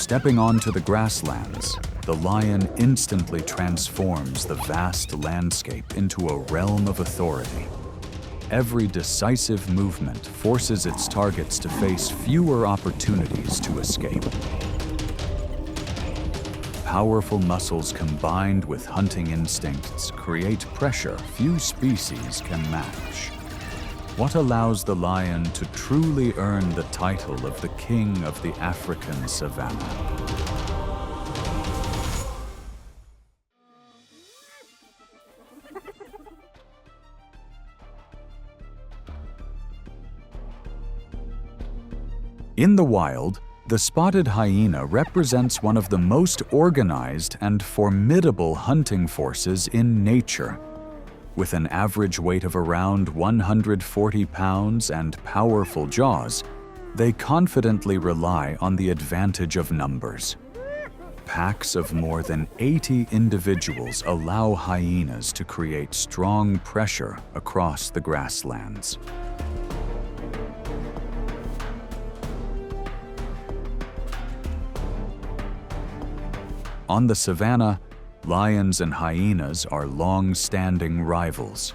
Stepping onto the grasslands, the lion instantly transforms the vast landscape into a realm of authority. Every decisive movement forces its targets to face fewer opportunities to escape. Powerful muscles combined with hunting instincts create pressure few species can match. What allows the lion to truly earn the title of the king of the African savannah? In the wild, the spotted hyena represents one of the most organized and formidable hunting forces in nature. With an average weight of around 140 pounds and powerful jaws, they confidently rely on the advantage of numbers. Packs of more than 80 individuals allow hyenas to create strong pressure across the grasslands. On the savannah, lions and hyenas are long-standing rivals.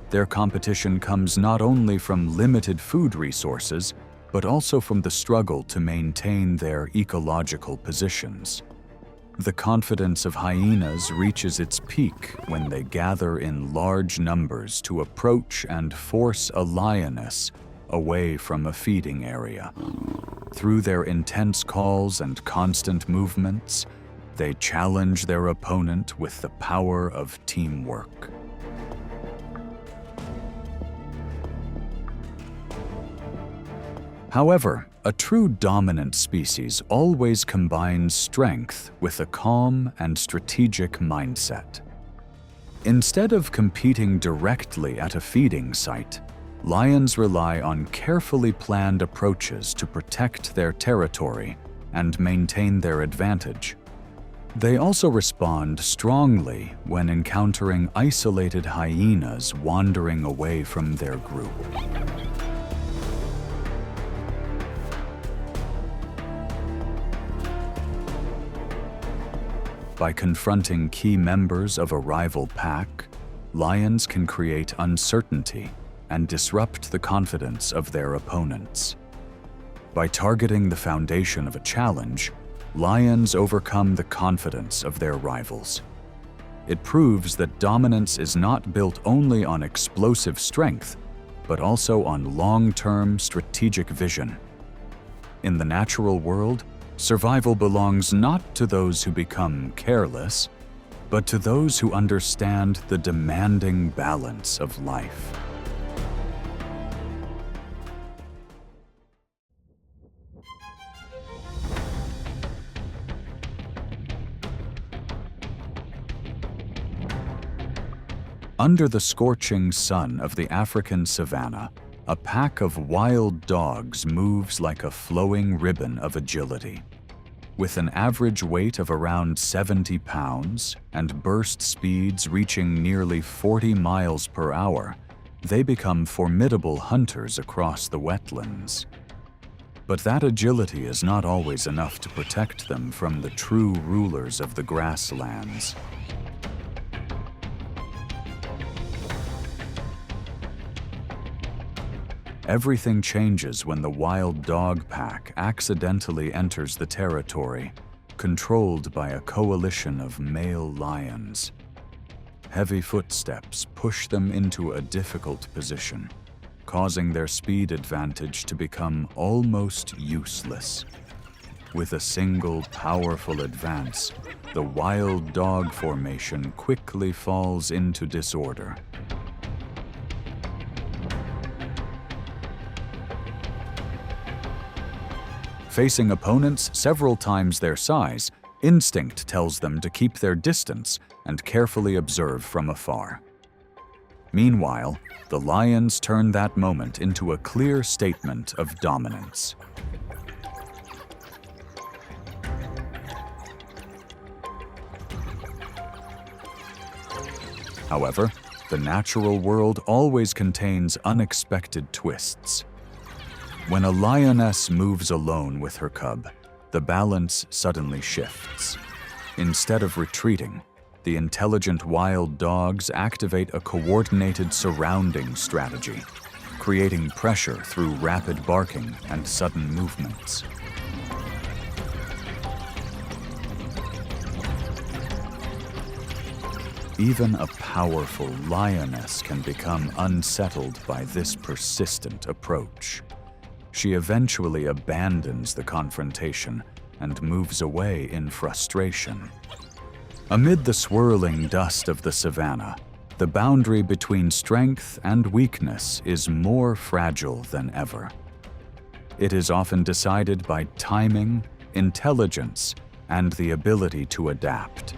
Their competition comes not only from limited food resources, but also from the struggle to maintain their ecological positions. The confidence of hyenas reaches its peak when they gather in large numbers to approach and force a lioness away from a feeding area. Through their intense calls and constant movements, they challenge their opponent with the power of teamwork. However, a true dominant species always combines strength with a calm and strategic mindset. Instead of competing directly at a feeding site, lions rely on carefully planned approaches to protect their territory and maintain their advantage. They also respond strongly when encountering isolated hyenas wandering away from their group. By confronting key members of a rival pack, lions can create uncertainty and disrupt the confidence of their opponents. By targeting the foundation of a challenge, lions overcome the confidence of their rivals. It proves that dominance is not built only on explosive strength, but also on long-term strategic vision. In the natural world, survival belongs not to those who become careless, but to those who understand the demanding balance of life. Under the scorching sun of the African savannah, a pack of wild dogs moves like a flowing ribbon of agility. With an average weight of around 70 pounds and burst speeds reaching nearly 40 miles per hour, they become formidable hunters across the wetlands. But that agility is not always enough to protect them from the true rulers of the grasslands. Everything changes when the wild dog pack accidentally enters the territory, controlled by a coalition of male lions. Heavy footsteps push them into a difficult position, causing their speed advantage to become almost useless. With a single powerful advance, the wild dog formation quickly falls into disorder. Facing opponents several times their size, instinct tells them to keep their distance and carefully observe from afar. Meanwhile, the lions turn that moment into a clear statement of dominance. However, the natural world always contains unexpected twists. When a lioness moves alone with her cub, the balance suddenly shifts. Instead of retreating, the intelligent wild dogs activate a coordinated surrounding strategy, creating pressure through rapid barking and sudden movements. Even a powerful lioness can become unsettled by this persistent approach. She eventually abandons the confrontation and moves away in frustration. Amid the swirling dust of the savannah, the boundary between strength and weakness is more fragile than ever. It is often decided by timing, intelligence, and the ability to adapt.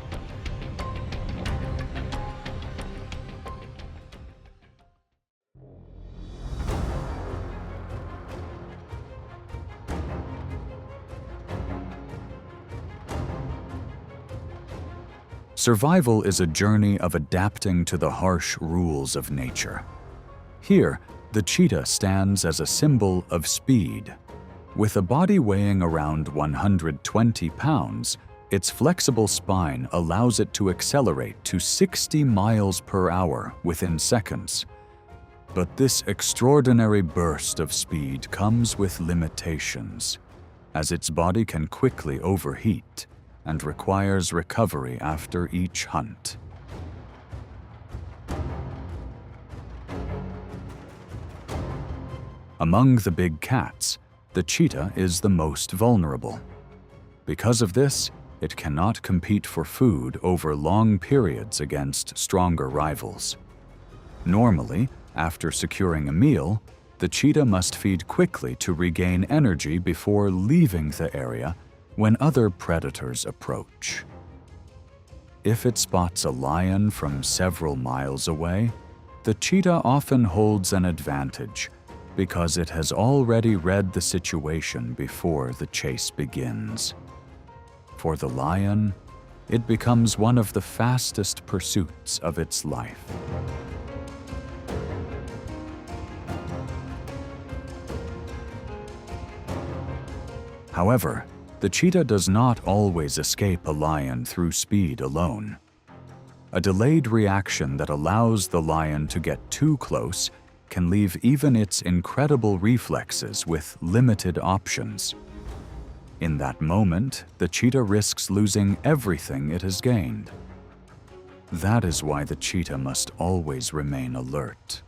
Survival is a journey of adapting to the harsh rules of nature. Here, the cheetah stands as a symbol of speed. With a body weighing around 120 pounds, its flexible spine allows it to accelerate to 60 miles per hour within seconds. But this extraordinary burst of speed comes with limitations, as its body can quickly overheat and requires recovery after each hunt. Among the big cats, the cheetah is the most vulnerable. Because of this, it cannot compete for food over long periods against stronger rivals. Normally, after securing a meal, the cheetah must feed quickly to regain energy before leaving the area when other predators approach. If it spots a lion from several miles away, the cheetah often holds an advantage because it has already read the situation before the chase begins. For the lion, it becomes one of the fastest pursuits of its life. However, the cheetah does not always escape a lion through speed alone. A delayed reaction that allows the lion to get too close can leave even its incredible reflexes with limited options. In that moment, the cheetah risks losing everything it has gained. That is why the cheetah must always remain alert,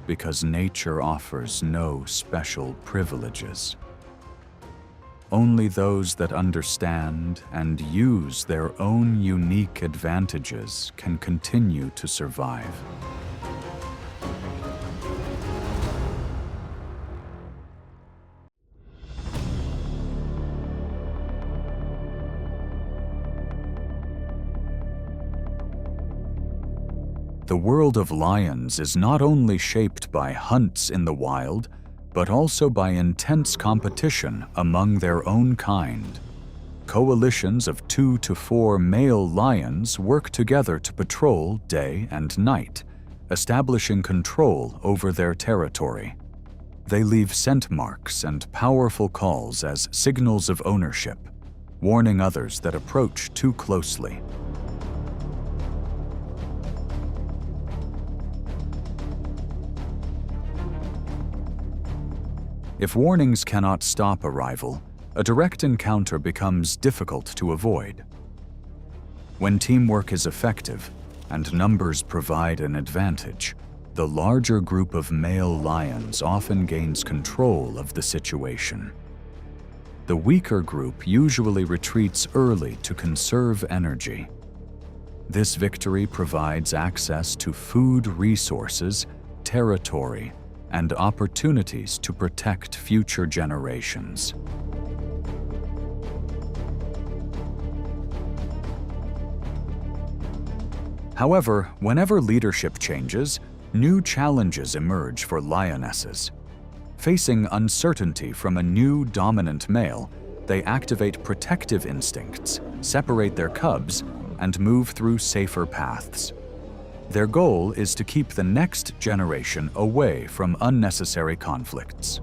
because nature offers no special privileges. Only those that understand and use their own unique advantages can continue to survive. The world of lions is not only shaped by hunts in the wild, but also by intense competition among their own kind. Coalitions of 2 to 4 male lions work together to patrol day and night, establishing control over their territory. They leave scent marks and powerful calls as signals of ownership, warning others that approach too closely. If warnings cannot stop a rival, a direct encounter becomes difficult to avoid. When teamwork is effective and numbers provide an advantage, the larger group of male lions often gains control of the situation. The weaker group usually retreats early to conserve energy. This victory provides access to food resources, territory, and opportunities to protect future generations. However, whenever leadership changes, new challenges emerge for lionesses. Facing uncertainty from a new dominant male, they activate protective instincts, separate their cubs, and move through safer paths. Their goal is to keep the next generation away from unnecessary conflicts.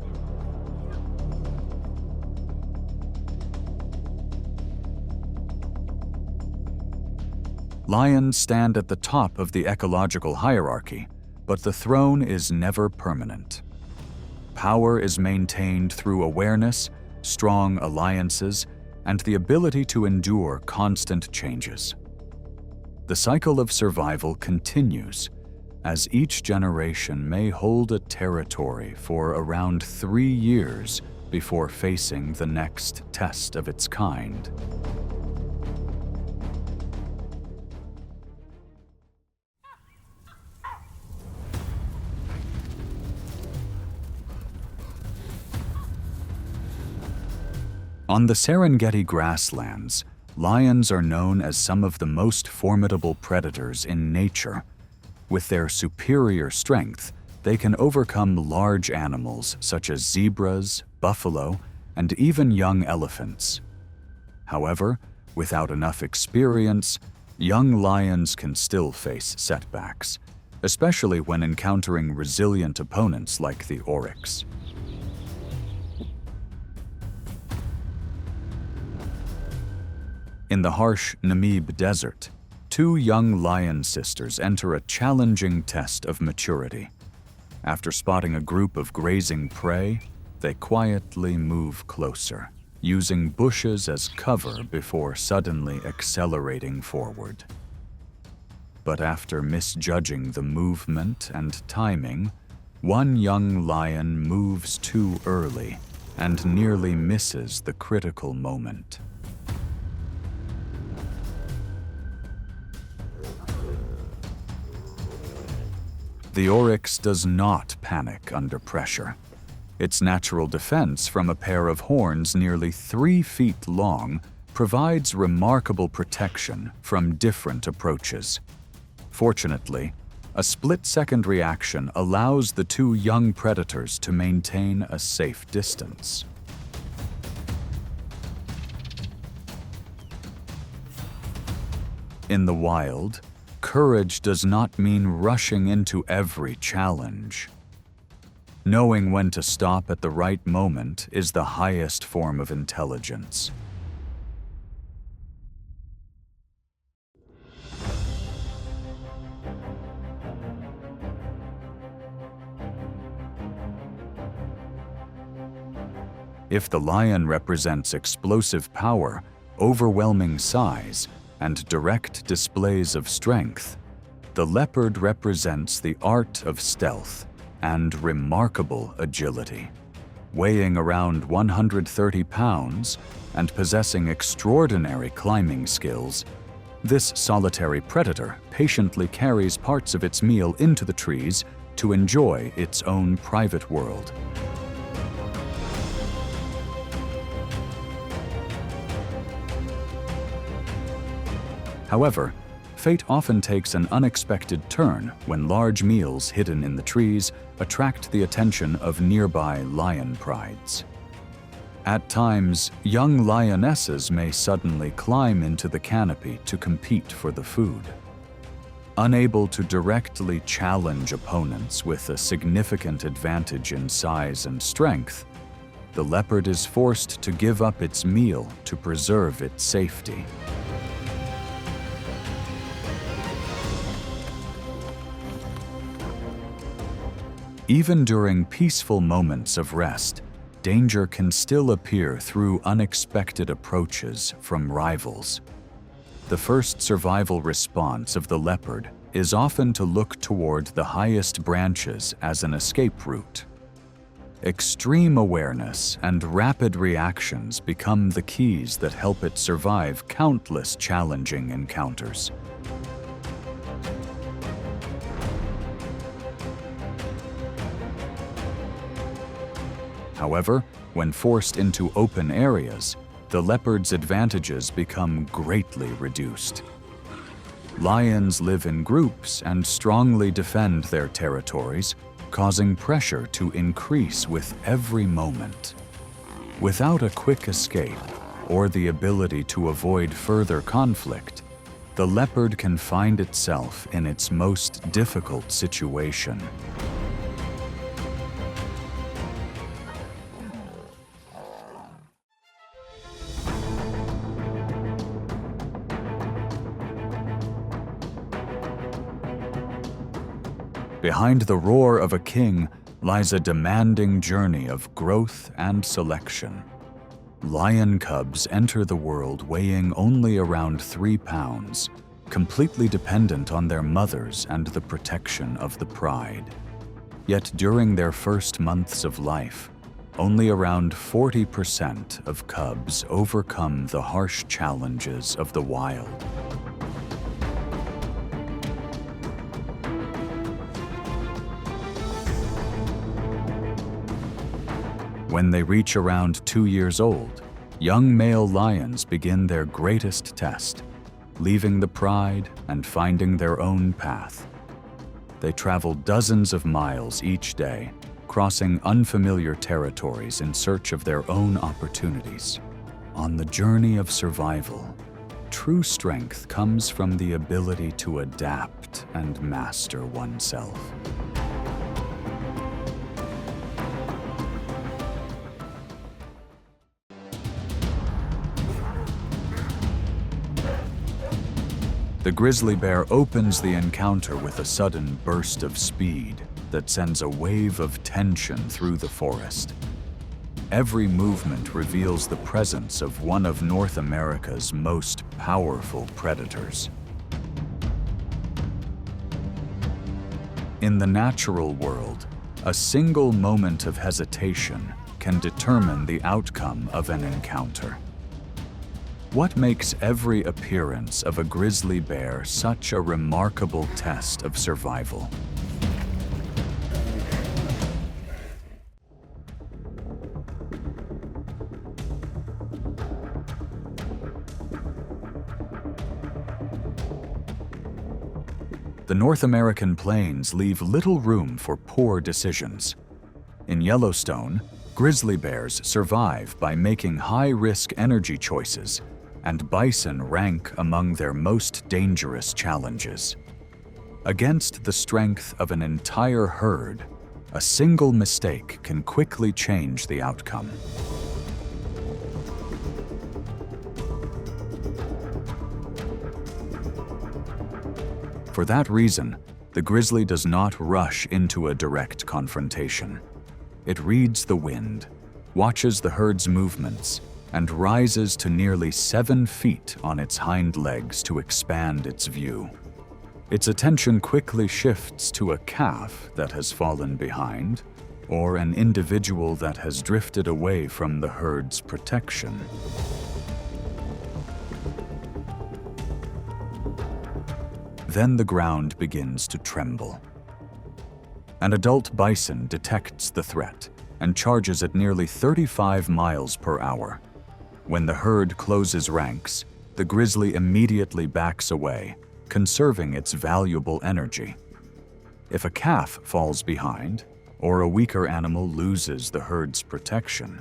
Lions stand at the top of the ecological hierarchy, but the throne is never permanent. Power is maintained through awareness, strong alliances, and the ability to endure constant changes. The cycle of survival continues, as each generation may hold a territory for around 3 years before facing the next test of its kind. On the Serengeti grasslands, lions are known as some of the most formidable predators in nature. With their superior strength, they can overcome large animals such as zebras, buffalo, and even young elephants. However, without enough experience, young lions can still face setbacks, especially when encountering resilient opponents like the oryx. In the harsh Namib Desert, 2 young lion sisters enter a challenging test of maturity. After spotting a group of grazing prey, they quietly move closer, using bushes as cover before suddenly accelerating forward. But after misjudging the movement and timing, one young lion moves too early and nearly misses the critical moment. The oryx does not panic under pressure. Its natural defense from a pair of horns nearly 3 feet long provides remarkable protection from different approaches. Fortunately, a split-second reaction allows the 2 young predators to maintain a safe distance. In the wild, courage does not mean rushing into every challenge. Knowing when to stop at the right moment is the highest form of intelligence. If the lion represents explosive power, overwhelming size, and direct displays of strength, the leopard represents the art of stealth and remarkable agility. Weighing around 130 pounds and possessing extraordinary climbing skills, this solitary predator patiently carries parts of its meal into the trees to enjoy its own private world. However, fate often takes an unexpected turn when large meals hidden in the trees attract the attention of nearby lion prides. At times, young lionesses may suddenly climb into the canopy to compete for the food. Unable to directly challenge opponents with a significant advantage in size and strength, the leopard is forced to give up its meal to preserve its safety. Even during peaceful moments of rest, danger can still appear through unexpected approaches from rivals. The first survival response of the leopard is often to look toward the highest branches as an escape route. Extreme awareness and rapid reactions become the keys that help it survive countless challenging encounters. However, when forced into open areas, the leopard's advantages become greatly reduced. Lions live in groups and strongly defend their territories, causing pressure to increase with every moment. Without a quick escape or the ability to avoid further conflict, the leopard can find itself in its most difficult situation. Behind the roar of a king lies a demanding journey of growth and selection. Lion cubs enter the world weighing only around 3 pounds, completely dependent on their mothers and the protection of the pride. Yet during their first months of life, only around 40% of cubs overcome the harsh challenges of the wild. When they reach around 2 years old, young male lions begin their greatest test, leaving the pride and finding their own path. They travel dozens of miles each day, crossing unfamiliar territories in search of their own opportunities. On the journey of survival, true strength comes from the ability to adapt and master oneself. The grizzly bear opens the encounter with a sudden burst of speed that sends a wave of tension through the forest. Every movement reveals the presence of one of North America's most powerful predators. In the natural world, a single moment of hesitation can determine the outcome of an encounter. What makes every appearance of a grizzly bear such a remarkable test of survival? The North American plains leave little room for poor decisions. In Yellowstone, grizzly bears survive by making high-risk energy choices, and bison rank among their most dangerous challenges. Against the strength of an entire herd, a single mistake can quickly change the outcome. For that reason, the grizzly does not rush into a direct confrontation. It reads the wind, watches the herd's movements, and rises to nearly 7 feet on its hind legs to expand its view. Its attention quickly shifts to a calf that has fallen behind, or an individual that has drifted away from the herd's protection. Then the ground begins to tremble. An adult bison detects the threat and charges at nearly 35 miles per hour. When the herd closes ranks, the grizzly immediately backs away, conserving its valuable energy. If a calf falls behind, or a weaker animal loses the herd's protection,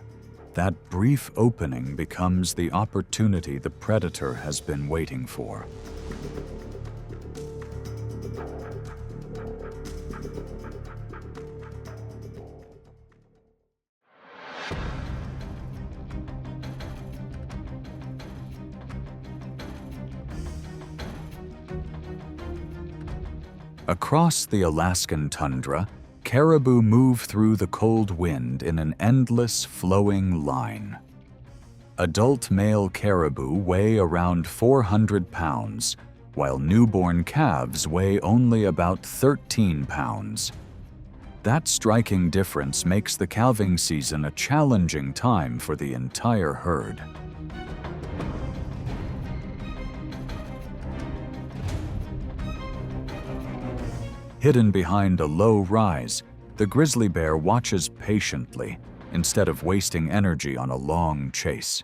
that brief opening becomes the opportunity the predator has been waiting for. Across the Alaskan tundra, caribou move through the cold wind in an endless flowing line. Adult male caribou weigh around 400 pounds, while newborn calves weigh only about 13 pounds. That striking difference makes the calving season a challenging time for the entire herd. Hidden behind a low rise, the grizzly bear watches patiently instead of wasting energy on a long chase.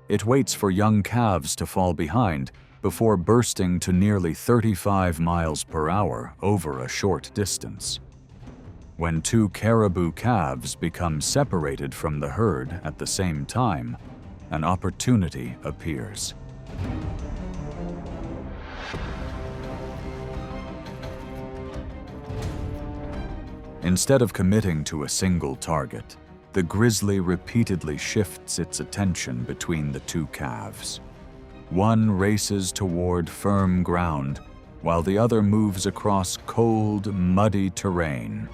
It waits for young calves to fall behind before bursting to nearly 35 miles per hour over a short distance. When 2 caribou calves become separated from the herd at the same time, an opportunity appears. Instead of committing to a single target, the grizzly repeatedly shifts its attention between the 2 calves. One races toward firm ground, while the other moves across cold, muddy terrain.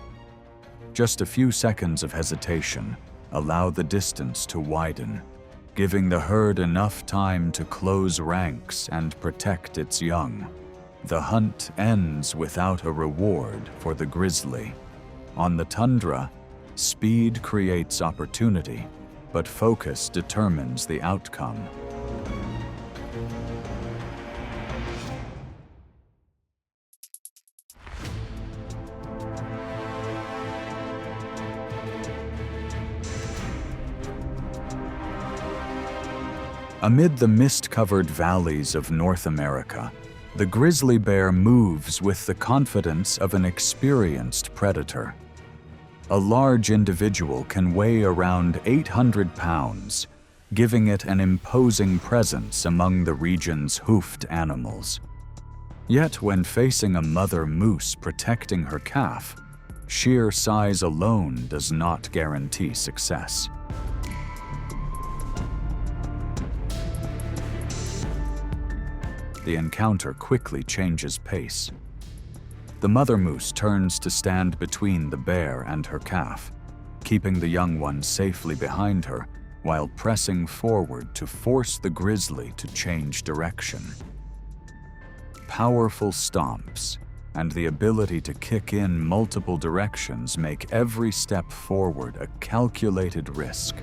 Just a few seconds of hesitation allow the distance to widen, giving the herd enough time to close ranks and protect its young. The hunt ends without a reward for the grizzly. On the tundra, speed creates opportunity, but focus determines the outcome. Amid the mist-covered valleys of North America, the grizzly bear moves with the confidence of an experienced predator. A large individual can weigh around 800 pounds, giving it an imposing presence among the region's hoofed animals. Yet when facing a mother moose protecting her calf, sheer size alone does not guarantee success. The encounter quickly changes pace. The mother moose turns to stand between the bear and her calf, keeping the young one safely behind her while pressing forward to force the grizzly to change direction. Powerful stomps and the ability to kick in multiple directions make every step forward a calculated risk.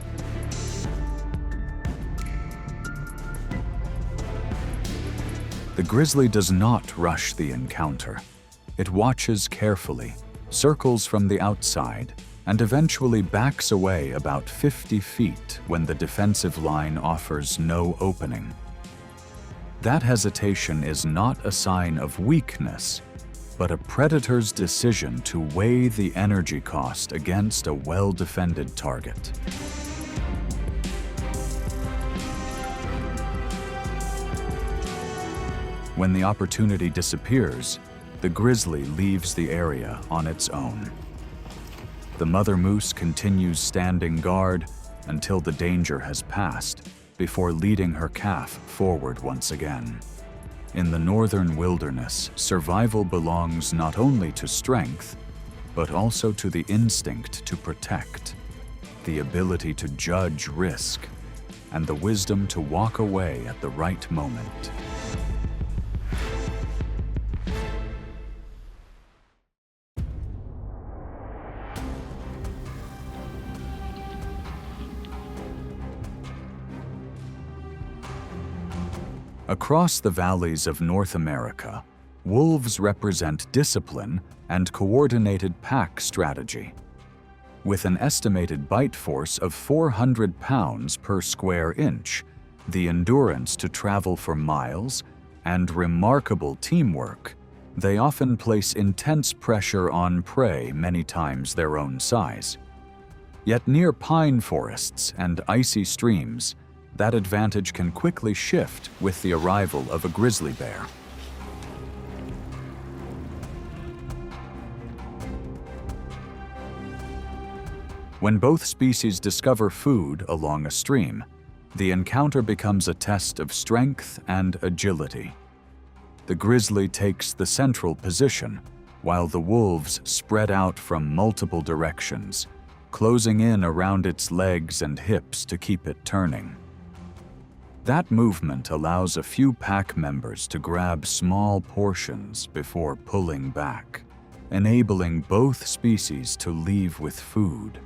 The grizzly does not rush the encounter. It watches carefully, circles from the outside, and eventually backs away about 50 feet when the defensive line offers no opening. That hesitation is not a sign of weakness, but a predator's decision to weigh the energy cost against a well-defended target. When the opportunity disappears, the grizzly leaves the area on its own. The mother moose continues standing guard until the danger has passed, before leading her calf forward once again. In the northern wilderness, survival belongs not only to strength, but also to the instinct to protect, the ability to judge risk, and the wisdom to walk away at the right moment. Across the valleys of North America, wolves represent discipline and coordinated pack strategy. With an estimated bite force of 400 pounds per square inch, the endurance to travel for miles, and remarkable teamwork, they often place intense pressure on prey many times their own size. Yet near pine forests and icy streams, that advantage can quickly shift with the arrival of a grizzly bear. When both species discover food along a stream, the encounter becomes a test of strength and agility. The grizzly takes the central position, while the wolves spread out from multiple directions, closing in around its legs and hips to keep it turning. That movement allows a few pack members to grab small portions before pulling back, enabling both species to leave with food.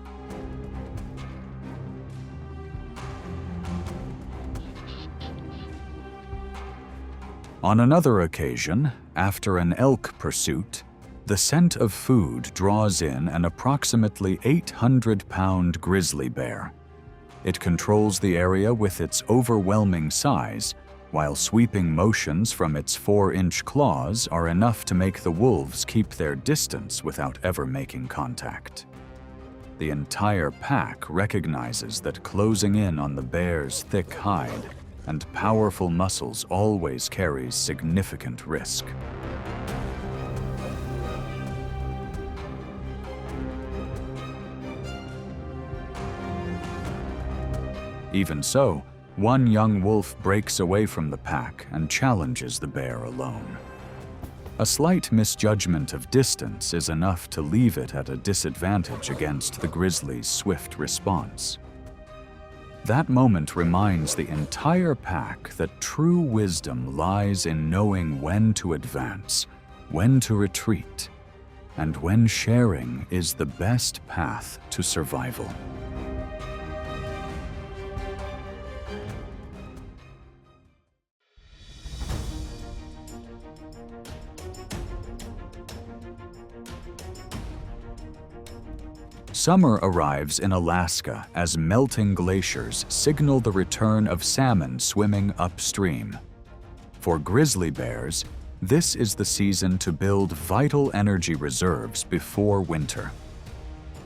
On another occasion, after an elk pursuit, the scent of food draws in an approximately 800-pound grizzly bear. It controls the area with its overwhelming size, while sweeping motions from its 4-inch claws are enough to make the wolves keep their distance without ever making contact. The entire pack recognizes that closing in on the bear's thick hide and powerful muscles always carries significant risk. Even so, one young wolf breaks away from the pack and challenges the bear alone. A slight misjudgment of distance is enough to leave it at a disadvantage against the grizzly's swift response. That moment reminds the entire pack that true wisdom lies in knowing when to advance, when to retreat, and when sharing is the best path to survival. Summer arrives in Alaska as melting glaciers signal the return of salmon swimming upstream. For grizzly bears, this is the season to build vital energy reserves before winter.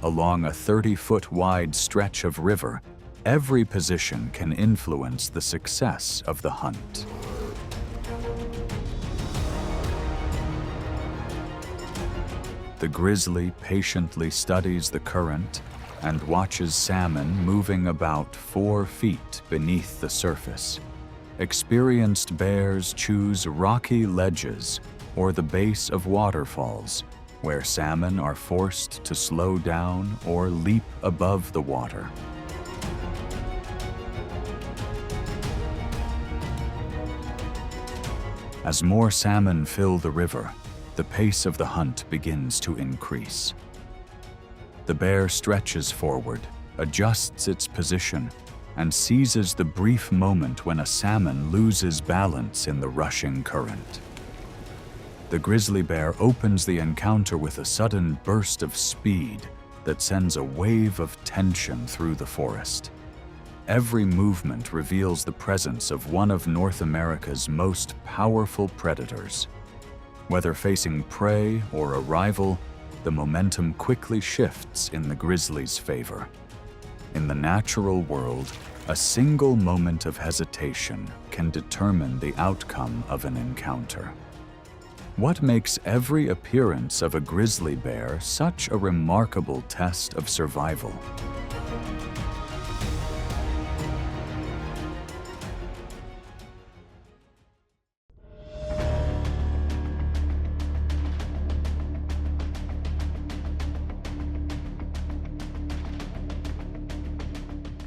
Along a 30-foot wide stretch of river, every position can influence the success of the hunt. The grizzly patiently studies the current and watches salmon moving about 4 feet beneath the surface. Experienced bears choose rocky ledges or the base of waterfalls, where salmon are forced to slow down or leap above the water. As more salmon fill the river, the pace of the hunt begins to increase. The bear stretches forward, adjusts its position, and seizes the brief moment when a salmon loses balance in the rushing current. The grizzly bear opens the encounter with a sudden burst of speed that sends a wave of tension through the forest. Every movement reveals the presence of one of North America's most powerful predators. Whether facing prey or a rival, the momentum quickly shifts in the grizzly's favor. In the natural world, a single moment of hesitation can determine the outcome of an encounter. What makes every appearance of a grizzly bear such a remarkable test of survival?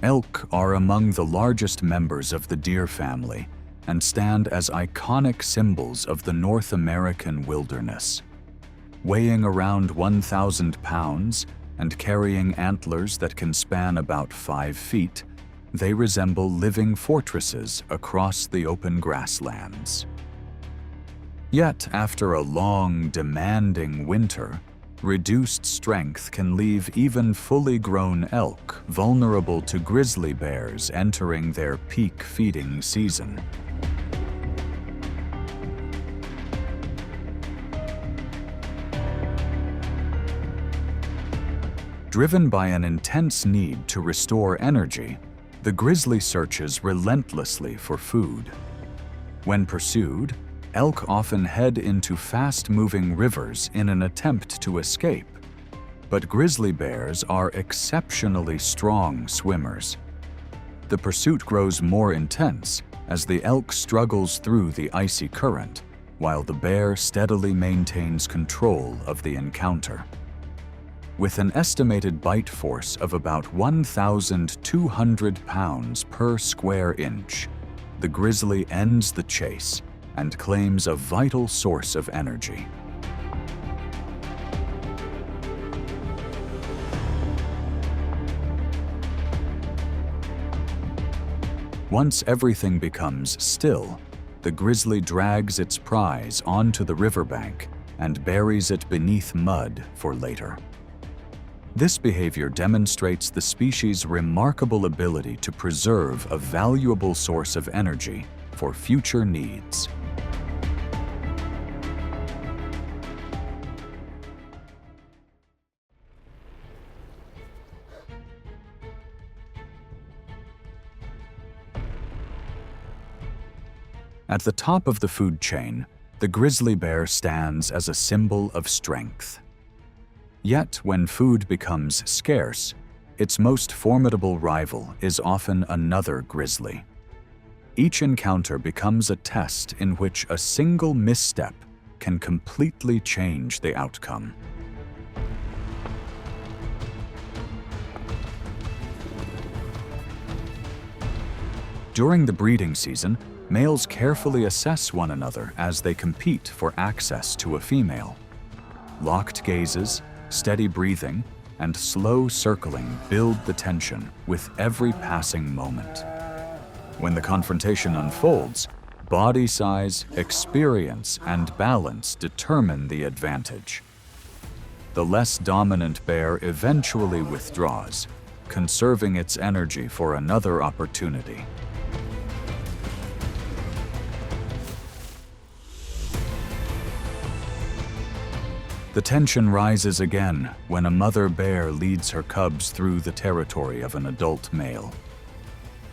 Elk are among the largest members of the deer family and stand as iconic symbols of the North American wilderness. Weighing around 1,000 pounds and carrying antlers that can span about 5 feet, they resemble living fortresses across the open grasslands. Yet, after a long, demanding winter, reduced strength can leave even fully grown elk vulnerable to grizzly bears entering their peak feeding season. Driven by an intense need to restore energy, the grizzly searches relentlessly for food. When pursued, elk often head into fast-moving rivers in an attempt to escape, but grizzly bears are exceptionally strong swimmers. The pursuit grows more intense as the elk struggles through the icy current, while the bear steadily maintains control of the encounter. With an estimated bite force of about 1,200 pounds per square inch, the grizzly ends the chase and claims a vital source of energy. Once everything becomes still, the grizzly drags its prize onto the riverbank and buries it beneath mud for later. This behavior demonstrates the species' remarkable ability to preserve a valuable source of energy for future needs. At the top of the food chain, the grizzly bear stands as a symbol of strength. Yet, when food becomes scarce, its most formidable rival is often another grizzly. Each encounter becomes a test in which a single misstep can completely change the outcome. During the breeding season, males carefully assess one another as they compete for access to a female. Locked gazes, steady breathing, and slow circling build the tension with every passing moment. When the confrontation unfolds, body size, experience, and balance determine the advantage. The less dominant bear eventually withdraws, conserving its energy for another opportunity. The tension rises again when a mother bear leads her cubs through the territory of an adult male.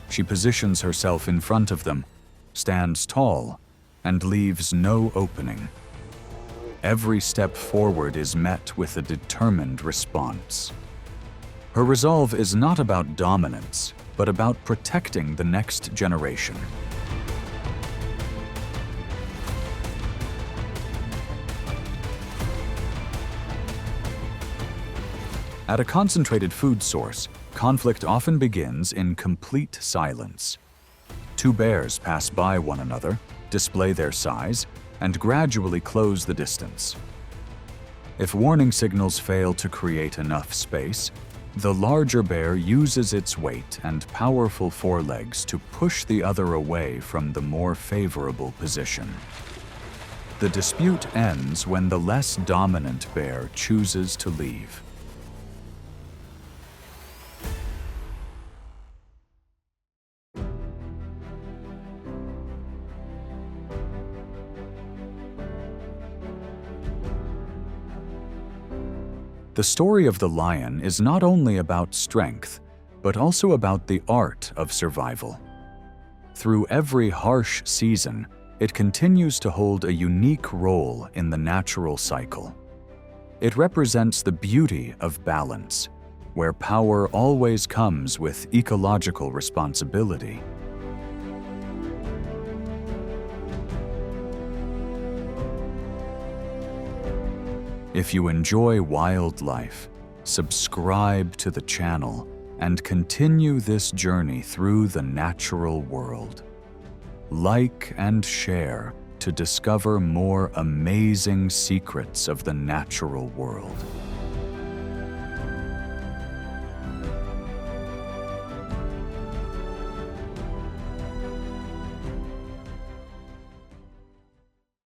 She positions herself in front of them, stands tall, and leaves no opening. Every step forward is met with a determined response. Her resolve is not about dominance, but about protecting the next generation. At a concentrated food source, conflict often begins in complete silence. Two bears pass by one another, display their size, and gradually close the distance. If warning signals fail to create enough space, the larger bear uses its weight and powerful forelegs to push the other away from the more favorable position. The dispute ends when the less dominant bear chooses to leave. The story of the lion is not only about strength, but also about the art of survival. Through every harsh season, it continues to hold a unique role in the natural cycle. It represents the beauty of balance, where power always comes with ecological responsibility. If you enjoy wildlife, subscribe to the channel and continue this journey through the natural world. Like and share to discover more amazing secrets of the natural world.